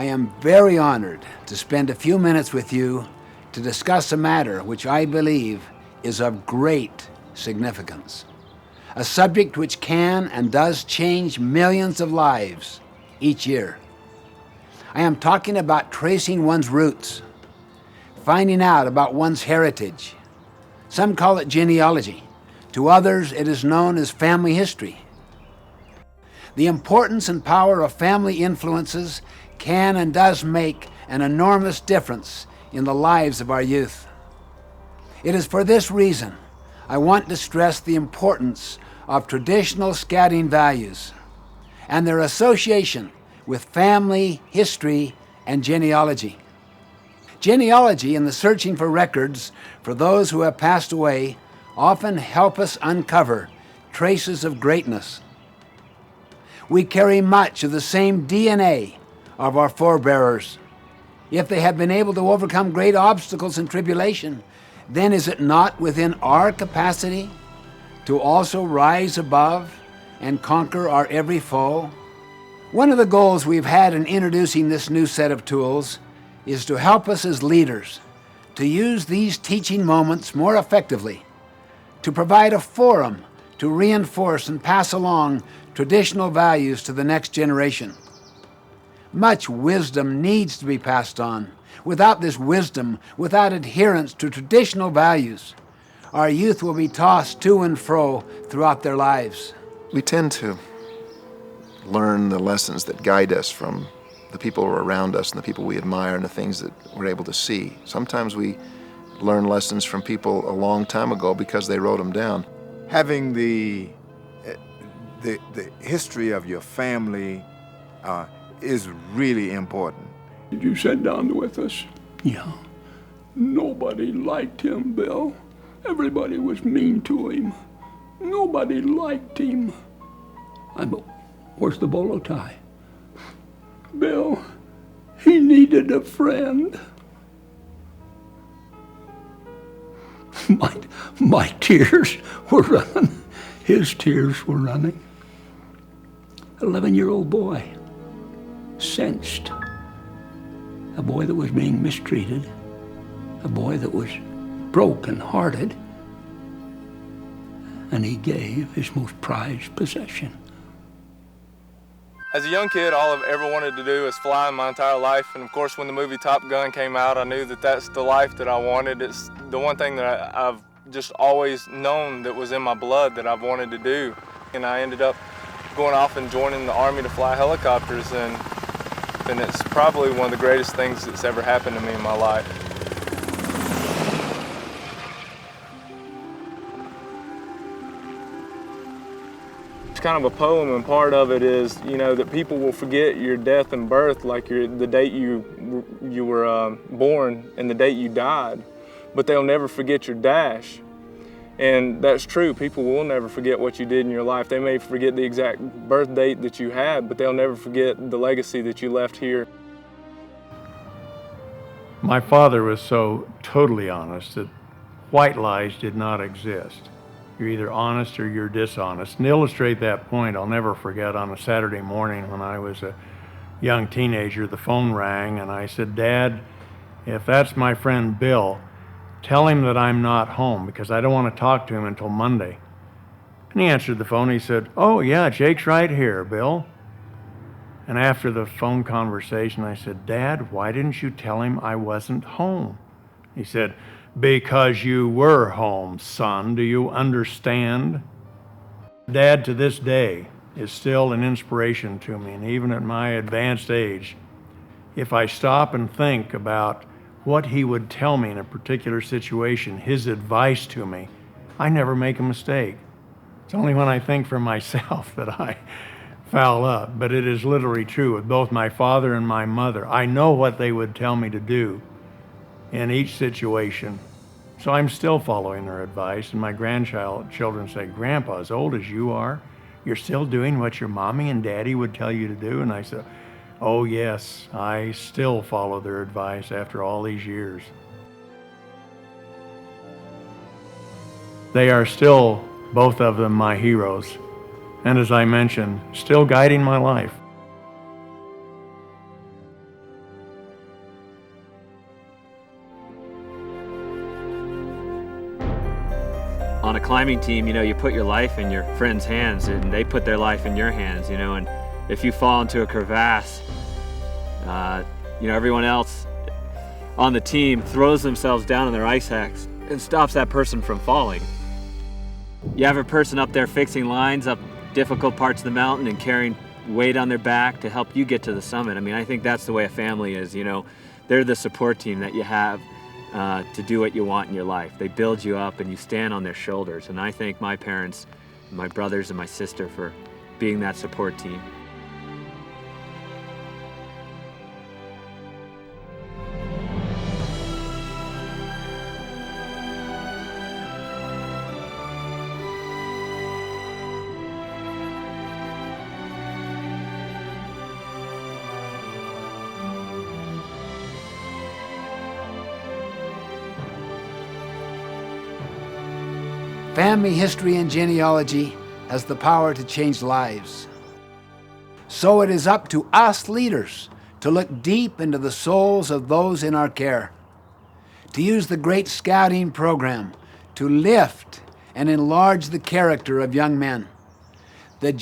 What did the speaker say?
I am very honored to spend a few minutes with you to discuss a matter which I believe is of great significance, a subject which can and does change millions of lives each year. I am talking about tracing one's roots, finding out about one's heritage. Some call it genealogy. To others, it is known as family history. The importance and power of family influences can and does make an enormous difference in the lives of our youth. It is for this reason I want to stress the importance of traditional scouting values and their association with family history and genealogy. Genealogy and the searching for records for those who have passed away often help us uncover traces of greatness. We carry much of the same DNA of our forebearers. If they have been able to overcome great obstacles and tribulation, then is it not within our capacity to also rise above and conquer our every foe? One of the goals we've had in introducing this new set of tools is to help us as leaders to use these teaching moments more effectively, to provide a forum to reinforce and pass along traditional values to the next generation. Much wisdom needs to be passed on. Without this wisdom, without adherence to traditional values, our youth will be tossed to and fro throughout their lives. We tend to learn the lessons that guide us from the people who are around us and the people we admire and the things that we're able to see. Sometimes we learn lessons from people a long time ago because they wrote them down. Having the history of your family is really important. Did you sit down with us? Yeah. Nobody liked him, Bill. Everybody was mean to him. Nobody liked him. Where's the bolo tie? Bill, he needed a friend. My tears were running. His tears were running. 11-year-old boy, sensed. A boy that was being mistreated. A boy that was broken-hearted. And he gave his most prized possession. As a young kid, all I've ever wanted to do is fly my entire life. And of course, when the movie Top Gun came out, I knew that that's the life that I wanted. It's the one thing that I've just always known that was in my blood that I've wanted to do. And I ended up going off and joining the Army to fly helicopters. And it's probably one of the greatest things that's ever happened to me in my life. It's kind of a poem, and part of it is, that people will forget your death and birth, like the date you were born and the date you died, but they'll never forget your dash. And that's true. People will never forget what you did in your life. They may forget the exact birth date that you had, but they'll never forget the legacy that you left here. My father was so totally honest that white lies did not exist. You're either honest or you're dishonest. And to illustrate that point, I'll never forget on a Saturday morning when I was a young teenager, the phone rang and I said, "Dad, if that's my friend Bill, tell him that I'm not home because I don't want to talk to him until Monday." And he answered the phone. He said, "Oh yeah, Jake's right here, Bill." And after the phone conversation, I said, "Dad, why didn't you tell him I wasn't home?" He said, "Because you were home, son. Do you understand?" Dad, to this day, is still an inspiration to me. And even at my advanced age, if I stop and think about what he would tell me in a particular situation, his advice to me, I never make a mistake. It's only when I think for myself that I foul up. But it is literally true with both my father and my mother. I know what they would tell me to do in each situation. So I'm still following their advice. And my grandchildren say, "Grandpa, as old as you are, you're still doing what your mommy and daddy would tell you to do?" And I said, "Oh yes, I still follow their advice after all these years." They are still, both of them, my heroes. And as I mentioned, still guiding my life. On a climbing team, you know, you put your life in your friends' hands and they put their life in your hands, you know, and if you fall into a crevasse, you know, everyone else on the team throws themselves down on their ice axe and stops that person from falling. You have a person up there fixing lines up difficult parts of the mountain and carrying weight on their back to help you get to the summit. I mean, I think that's the way a family is, you know. They're the support team that you have to do what you want in your life. They build you up and you stand on their shoulders. And I thank my parents, my brothers and my sister for being that support team. Family history and genealogy has the power to change lives. So it is up to us leaders to look deep into the souls of those in our care, to use the great scouting program to lift and enlarge the character of young men. The